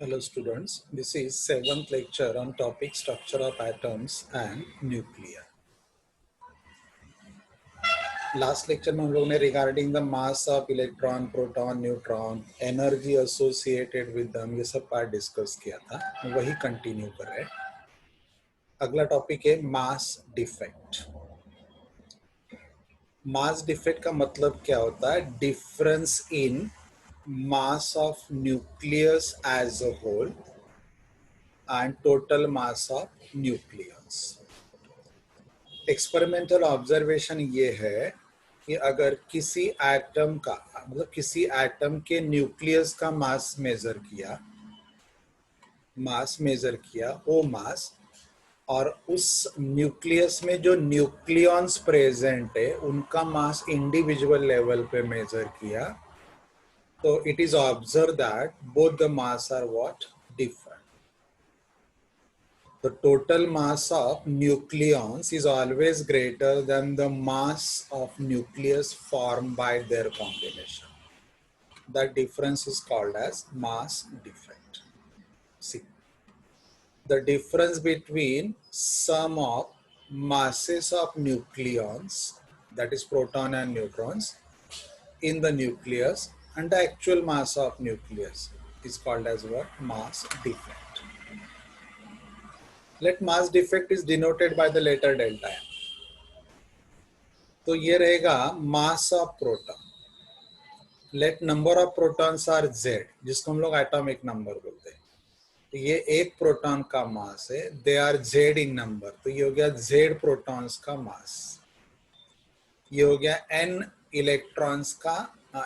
Hello students, this is 7th lecture on topic structure of atoms and nuclear. Last lecture में हम लोगों ने regarding the mass of electron, proton, neutron, energy associated with them ये सब part discuss किया था, वही continue कर रहे हैं. अगला टॉपिक है मास डिफेक्ट. मास डिफेक्ट का मतलब क्या होता है? Difference in mass of nucleus as a whole and total mass of nucleus. Experimental observation ये है कि अगर किसी एटम का मतलब किसी एटम के न्यूक्लियस का मास मेजर किया वो मास और उस न्यूक्लियस में जो न्यूक्लियॉन्स प्रेजेंट है उनका मास इंडिविजुअल लेवल पे मेजर किया तो it is observe that both the mass are what different. The total mass of nucleons is always greater than the mass of nucleus formed by their combination. That difference is called as mass defect. See, the difference between sum of masses of nucleons, that is proton and neutrons, in the nucleus and the actual mass of nucleus is called as what? Mass defect. Let mass defect is denoted by the letter delta m. तो ये रहेगा mass of proton. Let number of protons are Z, जिसको हम लोग atomic number बोलते हैं. तो ये एक प्रोटॉन का मास है, they are Z in number, तो ये हो गया जेड प्रोटॉन्स का मास. ये हो गया एन इलेक्ट्रॉन्स का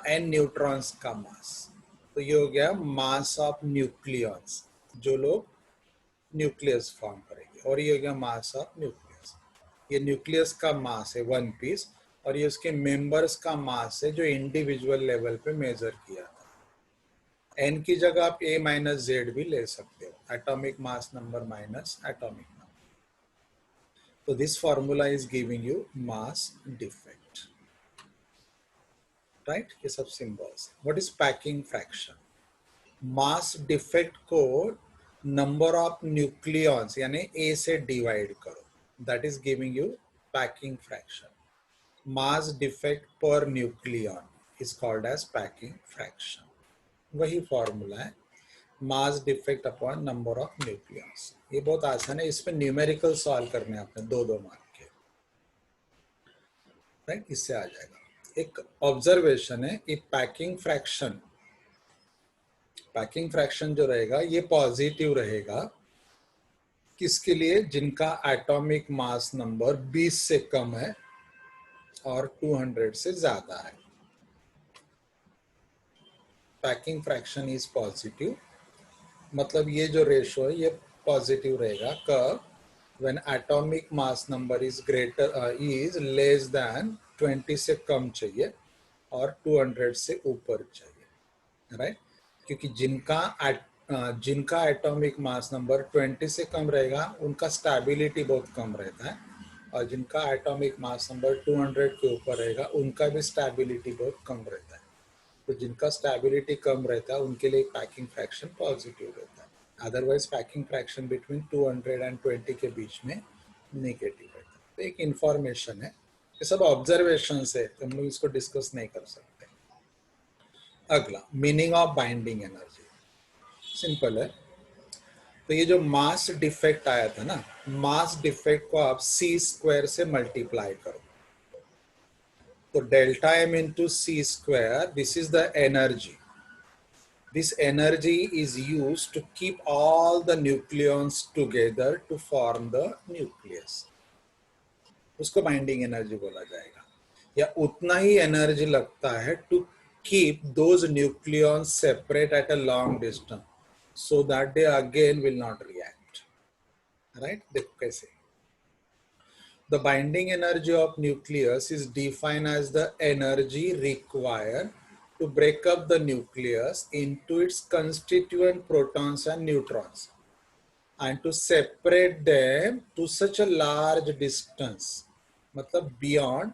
एन न्यूट्रॉन्स का मास. तो ये हो गया मास ऑफ न्यूक्लियॉन्स जो लोग न्यूक्लियस फॉर्म करेंगे, और ये हो गया मास ऑफ न्यूक्लियस. ये न्यूक्लियस का मास है वन पीस, और ये उसके मेंबर्स का मास है जो इंडिविजुअल लेवल पे मेजर किया था. एन की जगह आप ए माइनस जेड भी ले सकते हो, atomic mass number minus atomic number. तो this formula is giving you mass defect, right. ये सब symbols. What is packing fraction? Mass defect को नंबर ऑफ न्यूक्लियॉन्स यानी ए से डिवाइड करो, that is giving you packing fraction. Mass defect per nucleon is called as packing fraction. वही formula है, mass defect upon number of nucleons. ये बहुत आसान है, इसमें न्यूमेरिकल सॉल्व करने आपने 2-2 मार्क के, राइट. इससे आ जाएगा. एक ऑब्जर्वेशन है कि पैकिंग फ्रैक्शन जो रहेगा ये पॉजिटिव रहेगा किसके लिए? जिनका एटॉमिक मास नंबर 20 से कम है और 200 से ज्यादा है. पैकिंग फ्रैक्शन इज पॉजिटिव, मतलब ये जो रेशो है ये पॉजिटिव रहेगा कब? When atomic mass number is greater is less than 20 से कम चाहिए और 200 से ऊपर चाहिए, राइट. क्योंकि जिनका एटॉमिक मास नंबर 20 से कम रहेगा उनका स्टेबिलिटी बहुत कम रहता है, और जिनका एटॉमिक मास नंबर 200 के ऊपर रहेगा उनका भी स्टेबिलिटी बहुत कम रहता है. तो जिनका स्टेबिलिटी कम रहता है उनके लिए पैकिंग फ्रैक्शन पॉजिटिव रहता है. Otherwise packing fraction between 200 and 20 के बीच में नेगेटिव रहता है. तो एक इंफॉर्मेशन है, ये सब ऑब्जर्वेशन है, तो हम लोग इसको डिस्कस नहीं कर सकते. अगला, meaning of binding energy. Simple है. तो ये जो मास डिफेक्ट आया था ना, मास डिफेक्ट को आप सी स्क्वायर से मल्टीप्लाई करो. तो delta M into C square, this is the energy. This energy is used to keep all the nucleons together to form the nucleus. उसको बाइंडिंग एनर्जी बोला जाएगा. या उतना ही एनर्जी लगता है to keep those nucleons separate at a long distance so that they again will not react, right. देखो कैसे. The binding energy of nucleus is defined as the energy required to break up the nucleus into its constituent protons and neutrons and to separate them to such a large distance, मतलब beyond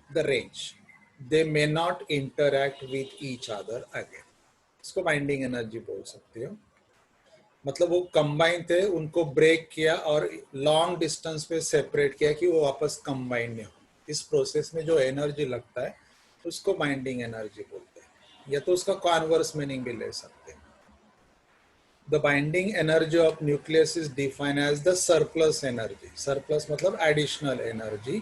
the range, they may not interact with each other again. इसको binding energy बोल सकते हो। मतलब वो combine थे, उनको break किया और लॉन्ग डिस्टेंस पे सेपरेट किया कि वो वापस कंबाइन नहीं हो। इस प्रोसेस में जो एनर्जी लगता है उसको बाइंडिंग एनर्जी बोलते हैं, या तो उसका कॉन्वर्स मीनिंग भी ले सकते हैं। The binding energy of nucleus is defined as the surplus energy. Surplus मतलब additional energy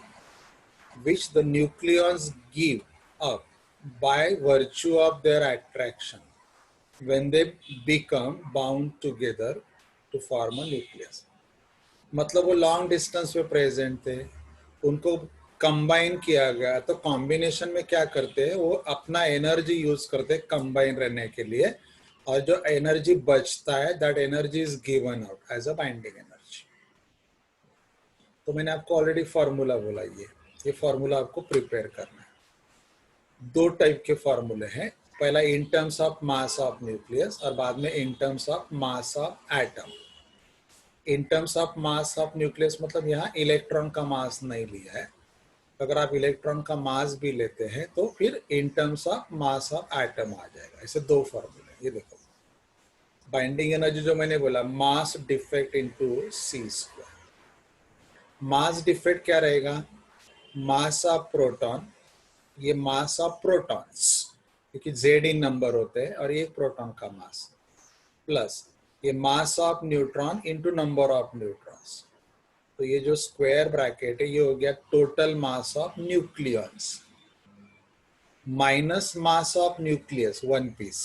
which the nucleons give up by virtue of their attraction when they become bound together to form a nucleus। मतलब वो long distance पे present थे, उनको combine किया गया, तो combination में क्या करते हैं, वो अपना एनर्जी यूज करते हैं कंबाइन रहने के लिए, और जो एनर्जी बचता है that energy is given out as a binding energy. तो मैंने आपको ऑलरेडी फॉर्मूला बोला, ये फॉर्मूला आपको प्रिपेयर करना है। दो टाइप के फॉर्मूले हैं, पहला इन terms of mass of nucleus और बाद में इन terms of mass of atom. In terms of mass of nucleus मतलब यहाँ इलेक्ट्रॉन का मास नहीं लिया है। अगर आप इलेक्ट्रॉन का मास भी लेते हैं तो फिर in terms of mass of atom आ जाएगा। ऐसे दो फॉर्मूले। ये देखो, बाइंडिंग एनर्जी जो मैंने बोला, mass defect into C square. Mass defect क्या रहेगा, मास ऑफ प्रोटॉन, ये मास ऑफ प्रोटॉन्स, क्योंकि जेड इन नंबर होते हैं और ये प्रोटॉन का मास, प्लस ये mass of neutron into number of neutrons. तो ये जो स्क्वायर ब्रैकेट है ये हो गया total mass of nucleons minus mass of nucleus one piece,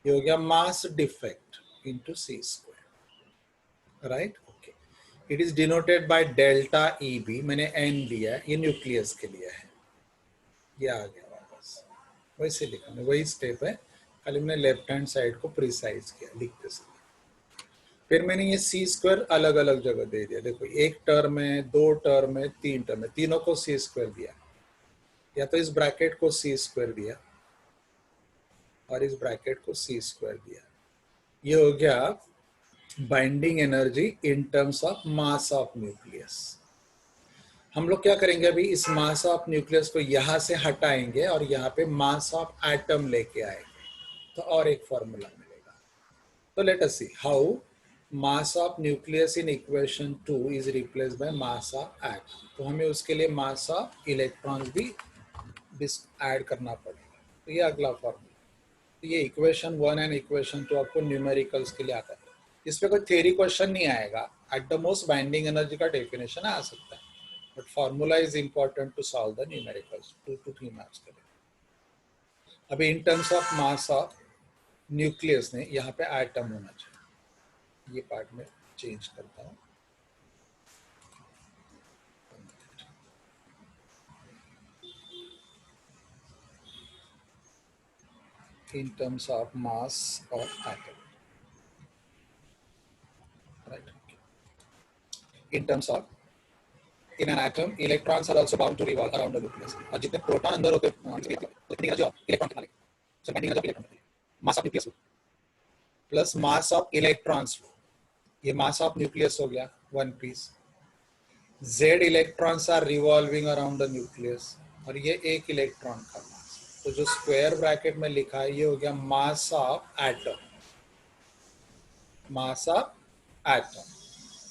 ये हो गया mass defect into C square, right. Okay, it is denoted by delta E B, मैंने एन दिया है, ये न्यूक्लियस के लिए है। ये आ गया वापस, वैसे लिखा, वही स्टेप है, खाली मैंने लेफ्ट हैंड साइड को प्रिसाइज किया लिखते समय। फिर मैंने ये सी स्क्वायर अलग अलग जगह दे दिया। देखो, एक टर्म है, दो टर्म है, तीन टर्म है, तीनों को सी स्क्वायर दिया, या तो इस ब्रैकेट को सी स्क्वायर दिया और इस ब्रैकेट को सी स्क्वायर दिया। ये हो गया binding energy in terms of mass of nucleus. हम लोग क्या करेंगे अभी, इस मास ऑफ न्यूक्लियस को यहां से हटाएंगे और यहाँ पे मास ऑफ एटम लेके आएंगे, तो और एक फॉर्मूला मिलेगा। तो let us see how mass of nucleus in equation 2 is replace by mass of atom. तो हमें उसके लिए मास ऑफ इलेक्ट्रॉन्स भी ऐड करना पड़ेगा। तो ये अगला फॉर्मूला। तो ये इक्वेशन 1 एंड इक्वेशन 2 आपको न्यूमेरिकल्स के लिए आता है। इस पे कोई थ्योरी क्वेश्चन नहीं आएगा, at the most binding energy का डेफिनेशन आ सकता है, but formula is important to solve the numericals 2 to 3 marks के लिए। अभी in terms of mass of nucleus ने यहाँ पे एटम होना चाहिए, ये पार्ट में चेंज करता हूँ। इन terms of mass of atom, right. In terms of, in an atom electrons are also bound to revolve around the nucleus, और जितने प्रोटॉन अंदर होते हैं उतनी एनर्जी इलेक्ट्रॉन के मालिक, so binding energy electron, mass of nucleus plus mass of electrons, ये mass of nucleus हो गया one piece. Z electrons are revolving around the nucleus, और ये एक इलेक्ट्रॉन का मास। तो जो स्क्वायर ब्रैकेट में लिखा है ये हो गया मास of atom, mass of atom.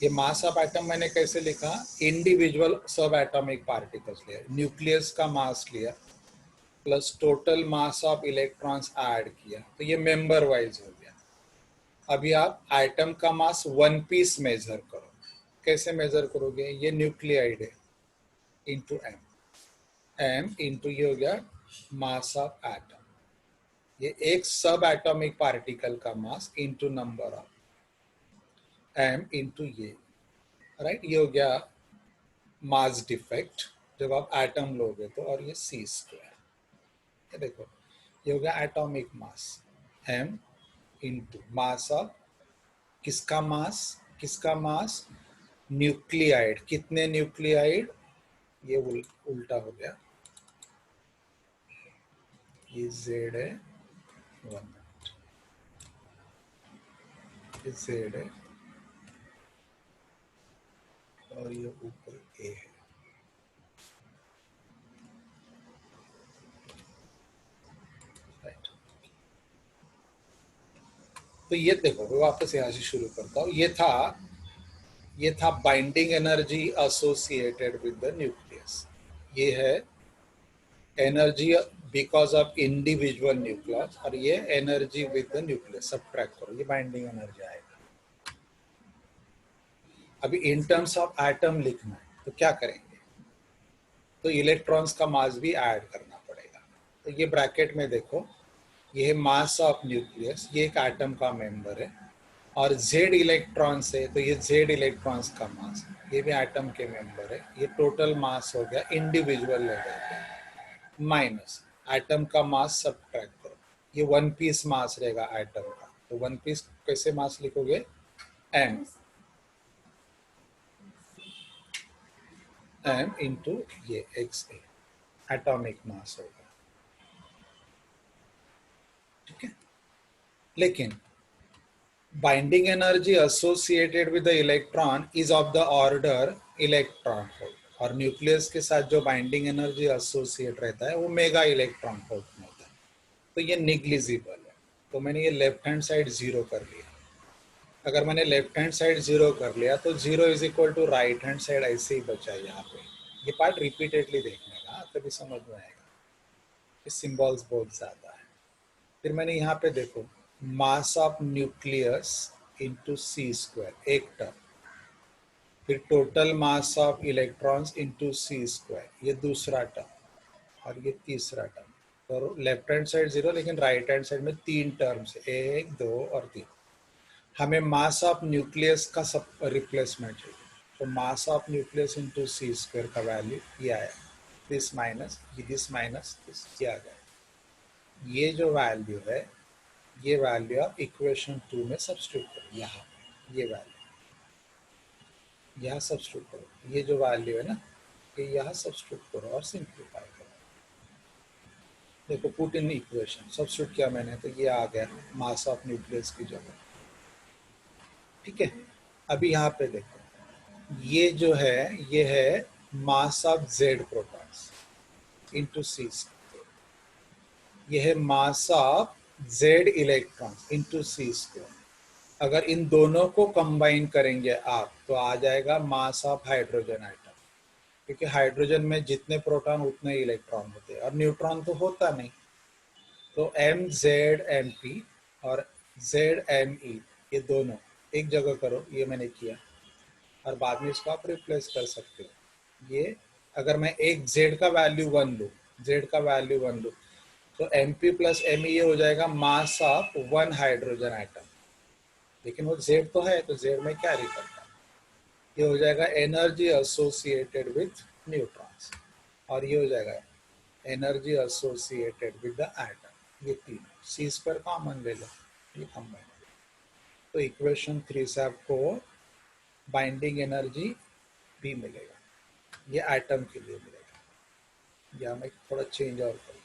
ये मास ऑफ एटम मैंने कैसे लिखा, इंडिविजुअल सब एटॉमिक पार्टिकल्स लिया, न्यूक्लियस का मास लिया plus total mass of electrons add किया, तो ये मेंबर वाइज हो गया। अभी आप एटम का मास वन पीस मेजर करो, कैसे मेजर करोगे, ये न्यूक्लियाइड है इंटू एम, एम इंटू ये हो गया मास ऑफ एटम, ये एक सब एटॉमिक पार्टिकल का mass into number of M into ये, राइट। ये हो गया मास डिफेक्ट जब आप एटम लोगे तो, और ये सी स्क्वायर, ये देखो ये हो गया atomic mass M into mass of, किसका मास, किसका मास, न्यूक्लियाइड, कितने न्यूक्लियाइड, ये उल्टा हो गया, ये जेड है वन, ये जेड है और ये ऊपर ए है, राइट। तो ये देखो, मैं वापस यहाँ से शुरू करता हूँ। ये था binding energy associated with the nucleus. ये है energy because of individual nucleus, और ये energy with the nucleus. Subtract करो, ये बाइंडिंग एनर्जी आएगा। अभी इन टर्म्स ऑफ एटम लिखना है तो क्या करेंगे, तो इलेक्ट्रॉन्स का मास भी ऐड करना पड़ेगा। तो ये ब्रैकेट में देखो, ये है मास ऑफ न्यूक्लियस, ये एक एटम का मेंबर है, और जेड इलेक्ट्रॉन्स है तो ये जेड इलेक्ट्रॉन्स का मास, ये भी एटम के मेंबर है। ये टोटल मास हो गया इंडिविजुअल लेवल पे, माइनस एटम का मास सब्ट्रैक्ट करो, ये वन पीस मास रहेगा एटम का। तो वन पीस कैसे मास लिखोगे, एम इंटू ये एक्स ए, एटॉमिक मास होगा। ठीक है, लेकिन binding energy associated with the electron is of the order electron volt, और न्यूक्लियस के साथ जो बाइंडिंग एनर्जी एसोसिएट रहता है वो मेगा इलेक्ट्रॉन वोल्ट में होता है। तो ये निग्लिजिबल है। तो मैंने ये लेफ्ट हैंड साइड जीरो कर लिया। अगर मैंने लेफ्ट हैंड साइड जीरो कर लिया तो zero is equal to right hand side ऐसे ही बचा यहाँ पे। ये पार्ट रिपीटेडली देखने का, तभी समझ में आएगा। ये सिंबल्स बहुत ज्यादा है। फिर मैंने यहाँ पे देखो, mass of nucleus into C square एक टर्म, फिर total mass of electrons into C square ये दूसरा टर्म, और ये तीसरा टर्म। तो लेफ्ट हैंड साइड जीरो, लेकिन राइट हैंड साइड में तीन टर्म्स, एक दो और तीन। हमें मास ऑफ न्यूक्लियस का सब रिप्लेसमेंट चाहिए। तो mass of nucleus into C square का वैल्यू ये आया, दिस माइनस दिस, ये आ गया। ये जो वैल्यू है, ये वैल्यू आप इक्वेशन 2 में सब्स्टिट्यूट करो। यहाँ ये वैल्यू यहाँ सब्स्टिट्यूट करो, ये जो वैल्यू है ना, ये यहाँ सब्स्टिट्यूट करो और सिंप्लीफाई करो। देखो, पुट इन इक्वेशन, सब्स्टिट्यूट किया मैंने तो ये आ गया मास ऑफ न्यूक्लियस की जगह। ठीक है, अभी यहाँ पे देखो, ये जो है ये है mass of Z protons into c, ये है mass of Z electrons into C square. अगर इन दोनों को कंबाइन करेंगे आप तो आ जाएगा मास ऑफ हाइड्रोजन आइटम, क्योंकि हाइड्रोजन में जितने प्रोटॉन उतने इलेक्ट्रॉन होते हैं और न्यूट्रॉन तो होता नहीं। तो एम जेड एम पी और जेड एम ई, ये दोनों एक जगह करो, ये मैंने किया, और बाद में इसको आप रिप्लेस कर सकते हो। ये अगर मैं एक जेड का वैल्यू वन लूँ, जेड का वैल्यू वन लूँ, तो M P plus M E ये हो जाएगा mass of one hydrogen atom. लेकिन वो जेड तो है, तो जेड में कैरी करता है, ये हो जाएगा एनर्जी एसोसिएटेड विथ न्यूट्रॉन्स, और ये हो जाएगा energy associated with the atom. ये तीन, सी स्क्वायर कॉमन ले लो, ये कंबाइन। तो इक्वेशन 3 से आपको बाइंडिंग एनर्जी भी मिलेगा, ये एटम के लिए मिलेगा। या मैं थोड़ा चेंज और करूँ,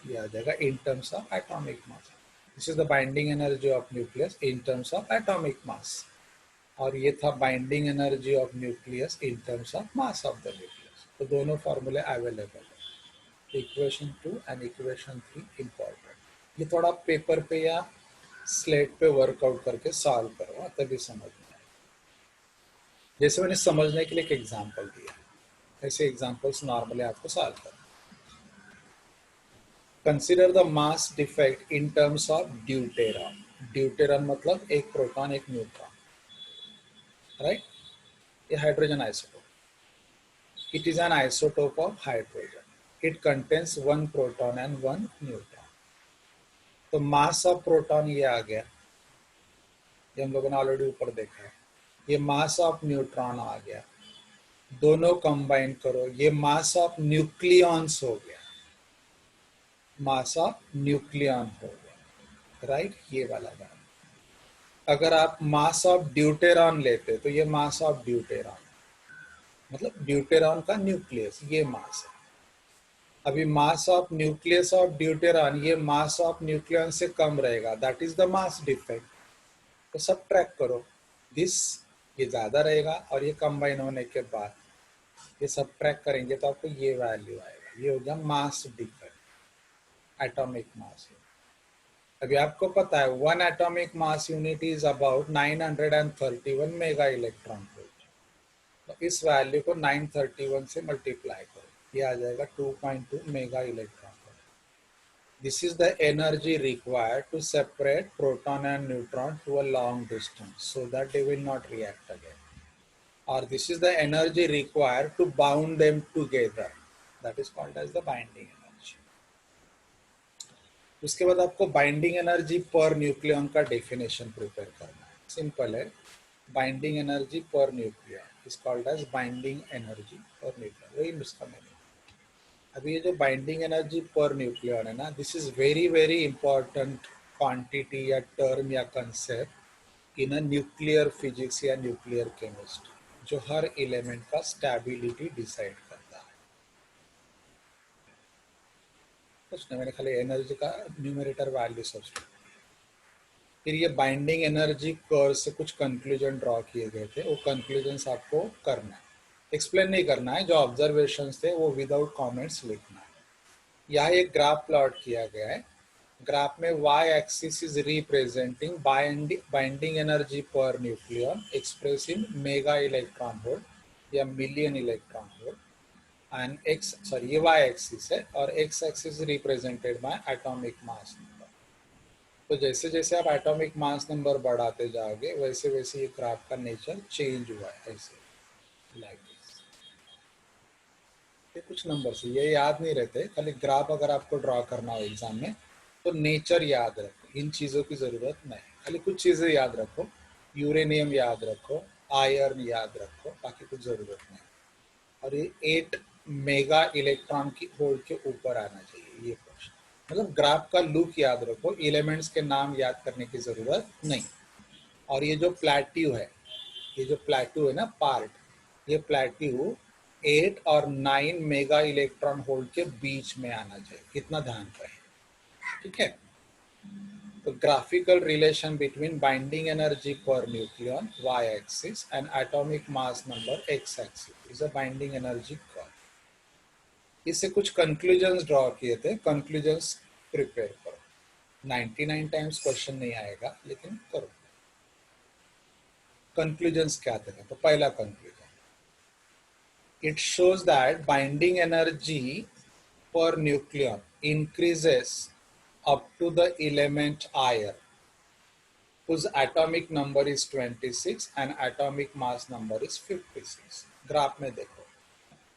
ये आ जाएगा इन terms of atomic mass. This is the binding energy of nucleus in terms of atomic mass, और ये था binding energy of nucleus in terms of mass of the nucleus. तो दोनों फॉर्मूले अवेलेबल है, इक्वेशन 2 एंड इक्वेशन 3 इंपॉर्टेंट। ये थोड़ा paper पे या स्लेट पे वर्कआउट करके सॉल्व करो, तभी समझ में आए। जैसे मैंने समझने के लिए एक एग्जांपल दिया, ऐसे एग्जांपल्स नॉर्मली आपको सॉल्व करो। Consider the mass defect in terms of deuteron. Deuteron मतलब एक प्रोटॉन एक न्यूट्रॉन, राइट? ये hydrogen isotope, it is an isotope of hydrogen, it contains one proton and one neutron। तो mass of proton ये आ गया, ये हम लोगों ने ऑलरेडी ऊपर देखा है। ये मास ऑफ न्यूट्रॉन आ गया, दोनों कंबाइन करो, ये मास ऑफ न्यूक्लियॉन्स हो गया, मास ऑफ न्यूक्लियॉन हो गया, राइट? ये वाला बात। अगर आप मास ऑफ ड्यूटेरॉन लेते तो ये मास ऑफ ड्यूटेरॉन, मतलब ड्यूटेरॉन का न्यूक्लियस, ये मास है। अभी मास ऑफ न्यूक्लियस ऑफ ड्यूटेरॉन, ये मास ऑफ न्यूक्लियन से कम रहेगा, that is the mass defect. तो सब ट्रैक करो, दिस ये ज्यादा रहेगा, और ये कंबाइन होने के बाद ये सब ट्रैक करेंगे तो आपको ये वैल्यू आएगा, ये हो गया मास डिफेक्ट, एटॉमिक मास। अभी आपको पता है 1 atomic mass unit is about 931 mega electron volt. तो इस वैल्यू को 931 से मल्टीप्लाई करो, ये आ जाएगा 2.2 mega electron volt. This is the energy required to separate proton and neutron to a long distance so that they will not react again, और this is the energy required to bound them together, that is called as the binding energy. उसके बाद आपको binding energy पर nucleon का definition prepare करना है। Simple है, binding energy पर nucleon is called as binding energy पर न्यूक्लियन, वही उसका मीनिंग। अभी ये जो बाइंडिंग एनर्जी पर न्यूक्लियन है ना, this is very very important quantity या टर्म या concept in a nuclear physics या न्यूक्लियर केमिस्ट्री, जो हर एलिमेंट का स्टेबिलिटी डिसाइड करता है। कुछ नहीं, मैंने खाली एनर्जी का न्यूमरेटर वैल्यू सब्स्टिट्यूट, फिर ये बाइंडिंग एनर्जी कर्व से कुछ कंक्लूजन ड्रॉ किए गए थे, वो कंक्लूजन्स आपको करना है, एक्सप्लेन नहीं करना है, जो ऑब्जर्वेशंस थे वो विदाउट कमेंट्स लिखना है। यहाँ एक ग्राफ प्लॉट किया गया है, ग्राफ में y axis is representing binding energy पर nucleon express in mega electron volt या मिलियन इलेक्ट्रॉन वोल्ट, एंड ये y एक्सिस है, और x axis represented by atomic mass number. तो जैसे जैसे आप एटॉमिक मास नंबर बढ़ाते जाओगे वैसे वैसे ये ग्राफ का नेचर चेंज हुआ है, ऐसे लाइक दिस। ये कुछ नंबर से ये याद नहीं रहते, खाली ग्राफ अगर आपको ड्रॉ करना हो एग्जाम में तो नेचर याद रखो, इन चीज़ों की ज़रूरत नहीं, खाली कुछ चीज़ें याद रखो, यूरेनियम याद रखो, आयरन याद रखो, बाकी कुछ ज़रूरत नहीं। और ये 8 मेगा इलेक्ट्रॉन की वोल्ट के ऊपर आना चाहिए ये क्वेश्चन, मतलब ग्राफ का लुक याद रखो, एलिमेंट्स के नाम याद करने की ज़रूरत नहीं। और ये जो प्लेट्यू है, ये जो प्लेट्यू है ना पार्ट, ये प्लेट्यू 8 और 9 मेगा इलेक्ट्रॉन वोल्ट के बीच में आना चाहिए, इतना ध्यान रहे, ठीक है। The graphical relation between binding energy per nucleon y-axis and atomic mass number x-axis is a binding energy curve. इससे कुछ कंक्लूजन्स ड्रॉ किए थे, कंक्लूजन्स प्रिपेयर करो। 99 टाइम्स क्वेश्चन नहीं आएगा लेकिन करो। कंक्लूजन्स क्या थे? तो पहला conclusion, it shows that binding energy per nucleon increases up to the element iron whose atomic number is 26 and atomic mass number is 56। Graph में देखो,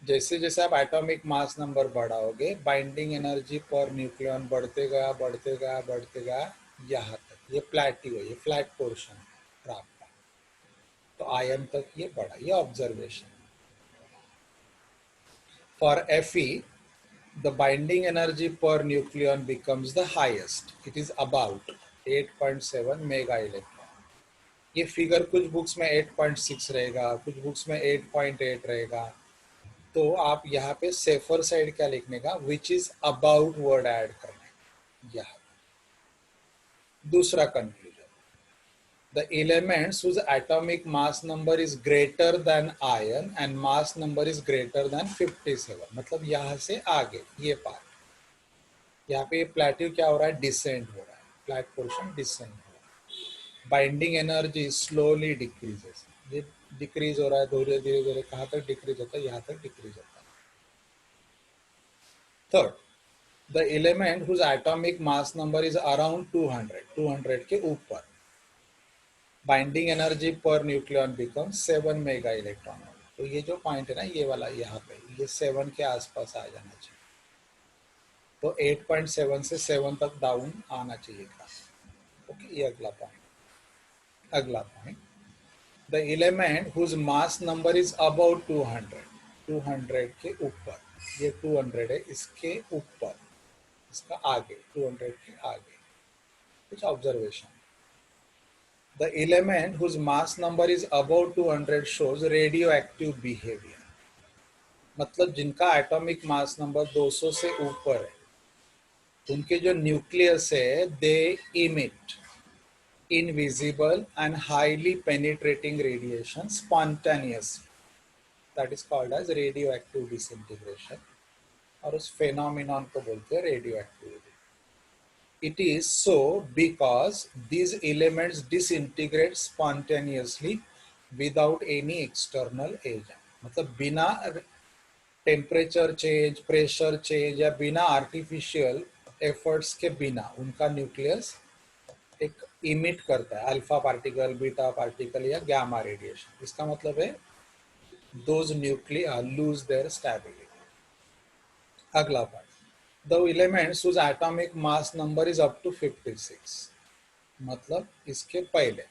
जैसे जैसे आप एटॉमिक मास नंबर बढ़ाओगे बाइंडिंग एनर्जी पर न्यूक्लियन बढ़ते गया बढ़ते गया बढ़ते गया, यहाँ तक ये प्लेट्यू है, ये फ्लैट पोर्शन है ग्राफ का, तो आयन तक ये बढ़ा, ये observation. For Fe the binding energy per nucleon becomes the highest, it is about 8.7 mega electron। ये फिगर कुछ बुक्स में 8.6 रहेगा, कुछ बुक्स में 8.8 रहेगा, तो आप यहाँ पे सेफर साइड क्या लिखने का, which is about word add करने। यहाँ दूसरा conclusion, the elements whose atomic mass number is greater than iron and mass number is greater than 57, मतलब यहाँ से आगे ये पार्ट, यहाँ पे प्लेट्यू क्या हो रहा है, डिसेंड हो रहा है, फ्लैट पोर्शन डिसेंड हो रहा है, बाइंडिंग एनर्जी स्लोली डिक्रीजेस, ये डिक्रीज हो रहा है धीरे धीरे धीरे, कहाँ तक डिक्रीज होता है, यहाँ तक डिक्रीज होता है। Third, the element whose atomic mass number is around 200 के ऊपर, बाइंडिंग एनर्जी पर न्यूक्लियन बिकम 7 मेगा इलेक्ट्रॉन। तो ये जो पॉइंट है ना ये वाला, यहाँ पे ये 7 के आसपास आ जाना चाहिए, तो 8.7 से 7 तक डाउन आना चाहिए ग्राफ। ओके, ये अगला पॉइंट। अगला point, the element whose mass number is about 200 के ऊपर, ये 200 है, इसके ऊपर, इसका आगे 200 के आगे, कुछ observation. The element whose mass number is above 200 shows radioactive behavior, मतलब जिनका एटॉमिक मास नंबर 200 से ऊपर है उनके जो न्यूक्लियस है they emit invisible and highly penetrating radiation spontaneously, that is called as radioactive disintegration, और उस फेनोमिनॉन को बोलते हैं radioactivity. It is so because these elements disintegrate spontaneously without any external agent. मतलब बिना temperature change, pressure change या बिना artificial efforts के बिना उनका न्यूक्लियस एक इमिट करता है अल्फा पार्टिकल, बीटा पार्टिकल या गामा रेडिएशन. इसका मतलब है those nuclei lose their stability. अगला part, the elements whose atomic mass number is up to 56. मतलब इसके पहले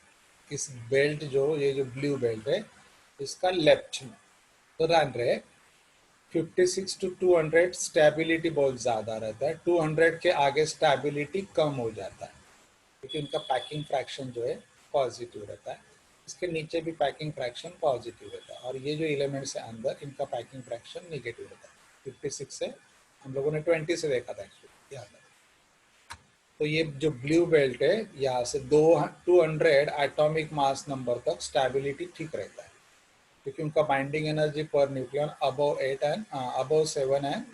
इस बेल्ट जो ये जो ब्लू बेल्ट है इसका लेफ्ट में तो ध्यान रहे 56 to 200 स्टेबिलिटी बहुत ज़्यादा रहता है. 200 के आगे स्टेबिलिटी कम हो जाता है क्योंकि उनका पैकिंग फ्रैक्शन जो है पॉजिटिव रहता है. इसके नीचे भी पैकिंग फ्रैक्शन पॉजिटिव रहता है और ये जो एलिमेंट्स है अंदर इनका पैकिंग फ्रैक्शन नेगेटिव रहता है. 56 से हम लोगों ने 20 से देखा था एक्चुअली याद है. तो ये जो ब्लू बेल्ट है यहाँ से 200 एटॉमिक मास नंबर तक स्टेबिलिटी ठीक रहता है क्योंकि उनका बाइंडिंग एनर्जी पर nucleon above 8 and above 7 and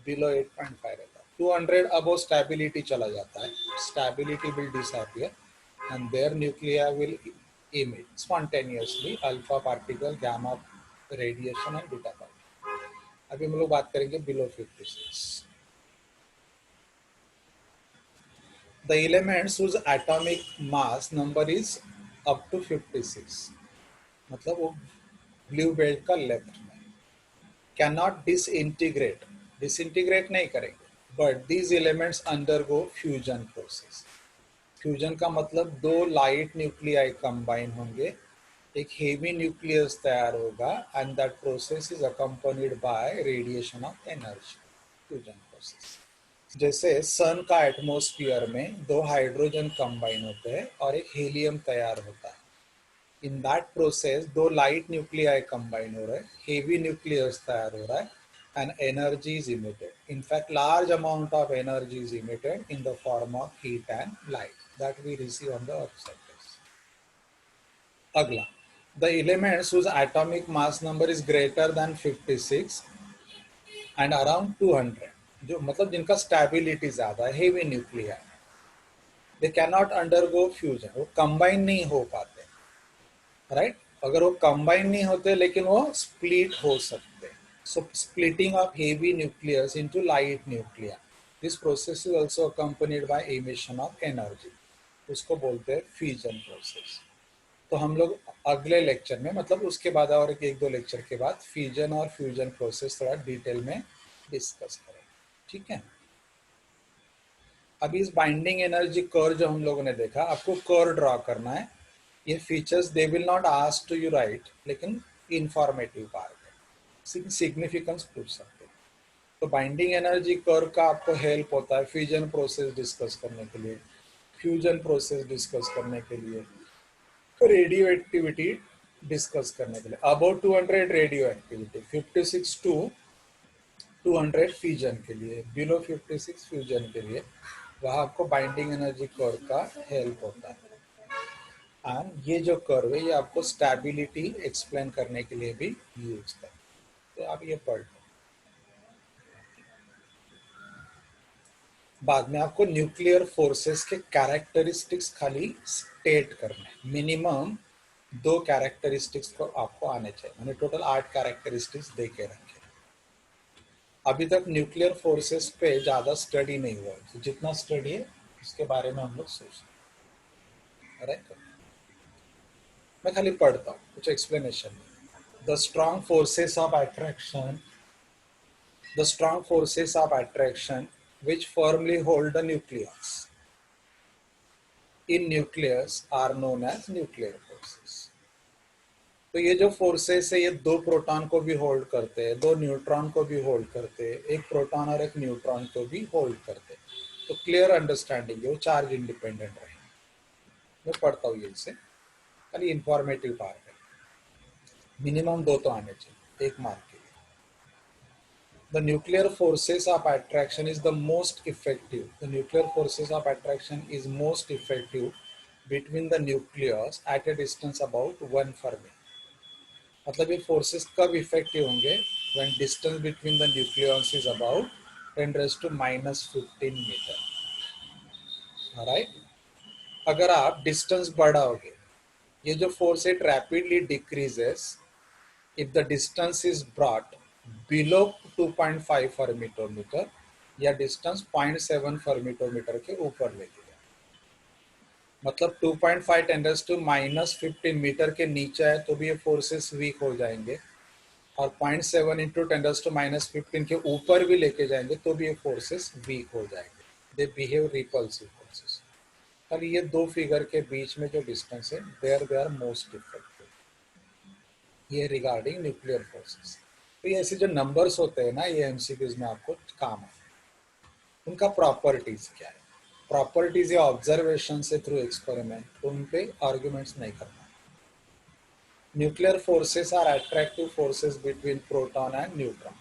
below 8.5 रहता है. 200 अबव स्टेबिलिटी चला जाता है, stability will disappear and their nuclei will emit spontaneously alpha particle, gamma radiation and beta particle. अभी हम लोग बात करेंगे below 56. The elements whose atomic mass number is up to 56. मतलब वो ब्लू बेल्ट का लेफ्ट में cannot disintegrate नहीं करेंगे but these elements undergo fusion process. Fusion का मतलब दो लाइट न्यूक्लियाई कंबाइन होंगे, एक हेवी न्यूक्लियस तैयार होगा and that process is accompanied by radiation of energy. Fusion process जैसे सन का एटमॉस्फेयर में दो हाइड्रोजन कंबाइन होते हैं और एक हीलियम तैयार होता है. इन दैट प्रोसेस दो लाइट न्यूक्लियाई कंबाइन हो रहे हैं, हेवी न्यूक्लियस तैयार हो रहा है and energy is emitted. In fact, large amount of energy is emitted in the form of heat and light that we receive on the Earth's surface. Agla, the elements whose atomic mass number is greater than 56 and around 200, जो मतलब जिनका stability ज़्यादा है, heavy nuclei, they cannot undergo fusion. वो combine नहीं हो पाते, right? अगर वो combine नहीं होते लेकिन वो split हो सकते. So splitting of heavy nucleus into light nuclei. This process is also accompanied by emission of energy. उसको बोलते हैं फ्यूजन प्रोसेस. तो हम लोग अगले लेक्चर में मतलब उसके बाद और एक दो लेक्चर के बाद फ्यूजन और फ्यूजन प्रोसेस थोड़ा डिटेल में डिस्कस करें. ठीक है. अभी इस बाइंडिंग एनर्जी कर्व जो हम लोगों ने देखा, आपको कर्व ड्रॉ करना है. ये features they will not ask to you right, लेकिन इंफॉर्मेटिव पार्ट सिग्निफिकेंस पूछ सकते हैं. तो बाइंडिंग एनर्जी कर्व का आपको हेल्प होता है फ्यूजन प्रोसेस डिस्कस करने के लिए, फ्यूजन प्रोसेस डिस्कस करने के लिए, रेडियो एक्टिविटी डिस्कस करने के लिए. About 200 radioactivity, 56 to 200 fusion के लिए, बिलो 56 फ्यूजन के लिए, वहाँ आपको बाइंडिंग एनर्जी कर्व का हेल्प होता है. एंड ये जो कर्व है ये आपको स्टेबिलिटी एक्सप्लेन करने के लिए भी यूज करते हैं. तो आप ये पढ़ लो. बाद में आपको न्यूक्लियर फोर्सेस के कैरेक्टरिस्टिक्स खाली स्टेट करने. मिनिमम 2 कैरेक्टरिस्टिक्स को आपको आने चाहिए. मैंने टोटल 8 कैरेक्टरिस्टिक्स दे के रखे. अभी तक न्यूक्लियर फोर्सेस पे ज़्यादा स्टडी नहीं हुआ, तो जितना स्टडी है उसके बारे में हम लोग सोचते. राइट, मैं खाली पढ़ता हूँ, कुछ explanation. The strong forces of attraction, the strong forces of attraction which firmly hold the nucleus in nucleus are known as nuclear forces. तो ये जो फोर्सेस है ये 2 प्रोटॉन को भी होल्ड करते हैं, 2 न्यूट्रॉन को भी होल्ड करते हैं, एक प्रोटॉन और एक न्यूट्रॉन को भी होल्ड करते हैं. तो क्लियर अंडरस्टैंडिंग है, वो चार्ज इंडिपेंडेंट रहे. मैं पढ़ता हूँ ये से, खाली इंफॉर्मेटिव पार्ट है. मिनिमम 2 तो आने चाहिए एक mark. The nuclear forces of attraction is the most effective. The nuclear forces of attraction is most effective between the nucleus at a distance about 1 Fermi. मतलब ये forces कब effective होंगे? When distance between the nucleons is about 10⁻⁻15 meter. Right. अगर आप distance बढ़ाओगे, ये जो force it rapidly decreases if the distance is brought below 2.5 fermitometer या distance 0.7 fermitometer के ऊपर लेके जाए, मतलब 2.5 टेंडर्स टू -15 मीटर के नीचे है तो भी ये फोर्सेस वीक हो जाएंगे, और 0.7 इंटू टेंडर्स टू -15 के ऊपर भी लेके जाएंगे तो भी ये फोर्सेस वीक हो जाएंगे, दे बिहेव रिपल्सिव फोर्सेस। और ये दो फिगर के बीच में जो डिस्टेंस है there they are most effective, ये रिगार्डिंग न्यूक्लियर फोर्सेस। तो ये ऐसे जो नंबर्स होते हैं ना, ये एमसीक्यूज में आपको काम है। उनका प्रॉपर्टीज क्या है, प्रॉपर्टीज या ऑब्जर्वेशन से थ्रू एक्सपेरिमेंट उन पे आर्ग्यूमेंट्स नहीं करना। Nuclear forces are attractive forces between proton and neutron,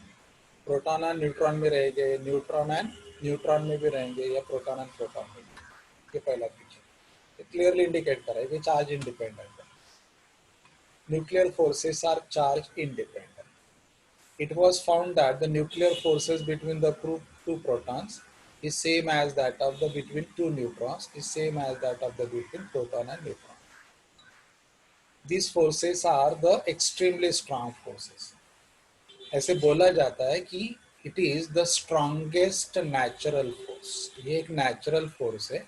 proton and neutron में रहेंगे, न्यूट्रॉन एंड न्यूट्रॉन में भी रहेंगे, या प्रोटॉन एंड प्रोटॉन में। ये पहला फीचर क्लियरली इंडिकेट करा है कि चार्ज इंडिपेंडेंट है। Nuclear forces are charge independent. It was found that the nuclear forces between the two protons is same as that of the between two neutrons is same as that of the between proton and neutron. These forces are the extremely strong forces. ऐसे बोला जाता है कि it is the strongest natural force. ये एक natural force है,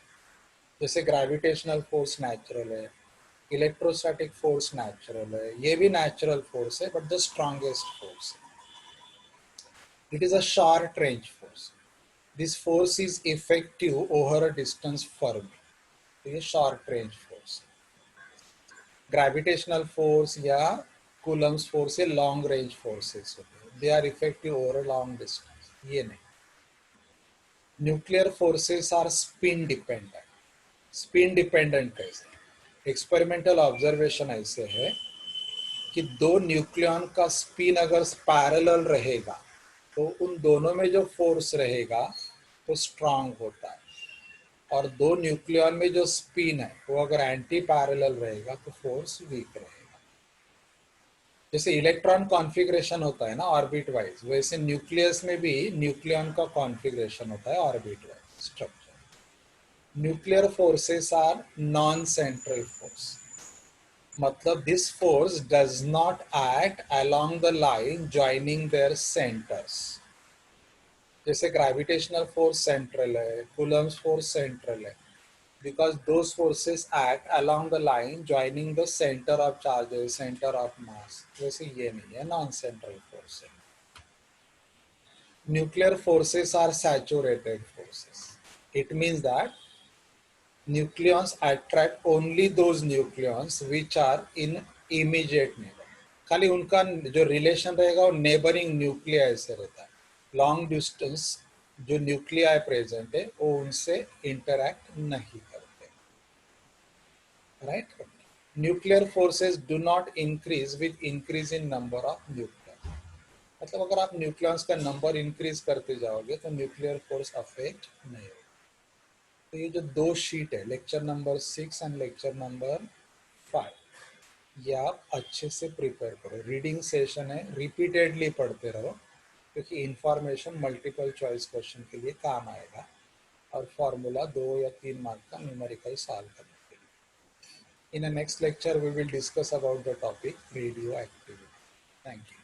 जैसे gravitational force natural है, इलेक्ट्रोस्टैटिक फोर्स नेचुरल है, ये भी नेचुरल फोर्स है, बट द स्ट्रॉन्गेस्ट फोर्स है। It is a short range force. This force is effective over a distance Fermi. तो ये short range force है। Gravitational force या Coulomb's force ये long range forces होते हैं। They are effective over a long distance. ये नहीं। Nuclear forces are spin dependent. Spin dependent कैसे? Experimental observation ऐसे है कि दो न्यूक्लियन का स्पिन अगर पैरेलल रहेगा तो उन दोनों में जो फोर्स रहेगा वो स्ट्रांग होता है, और दो न्यूक्लियन में जो स्पिन है वो अगर एंटी पैरेलल रहेगा तो फोर्स वीक रहेगा। जैसे इलेक्ट्रॉन कॉन्फ़िगरेशन होता है ना ऑर्बिट वाइज, वैसे न्यूक्लियस में भी न्यूक्लियन का कॉन्फ़िगरेशन होता है orbit wise structure. Nuclear forces are non central force, मतलब this force does not act along the line joining their centres. जैसे ग्रेविटेशनल फोर्स सेंट्रल है, कूलम्स फोर्स सेंट्रल है, because those forces act along the line joining the center of charges, center of mass. वैसे ये नहीं है, non central force है। Nuclear forces are saturated forces. It means that nucleons attract only those nucleons which are in immediate neighbor. खाली उनका जो relation रहेगा वो नेबरिंग न्यूक्लिया से रहता है। लॉन्ग डिस्टेंस जो न्यूक्लिया प्रेजेंट है वो उनसे इंटरैक्ट नहीं करते, right. Nuclear forces do not increase with increase in number of nucleon, मतलब अगर आप न्यूक्लियंस का नंबर इंक्रीज करते जाओगे तो न्यूक्लियर फोर्स अफेक्ट नहीं होगा। तो ये जो दो शीट है, lecture number 6 and lecture number 5, ये आप अच्छे से प्रिपेयर करो। रीडिंग सेशन है, रिपीटेडली पढ़ते रहो, क्योंकि इंफॉर्मेशन मल्टीपल चॉइस क्वेश्चन के लिए काम आएगा, और फॉर्मूला 2 या 3 मार्क का न्यूमेरिकल सॉल्व करने के लिए। In the next lecture we will discuss about the topic radioactivity. Thank you.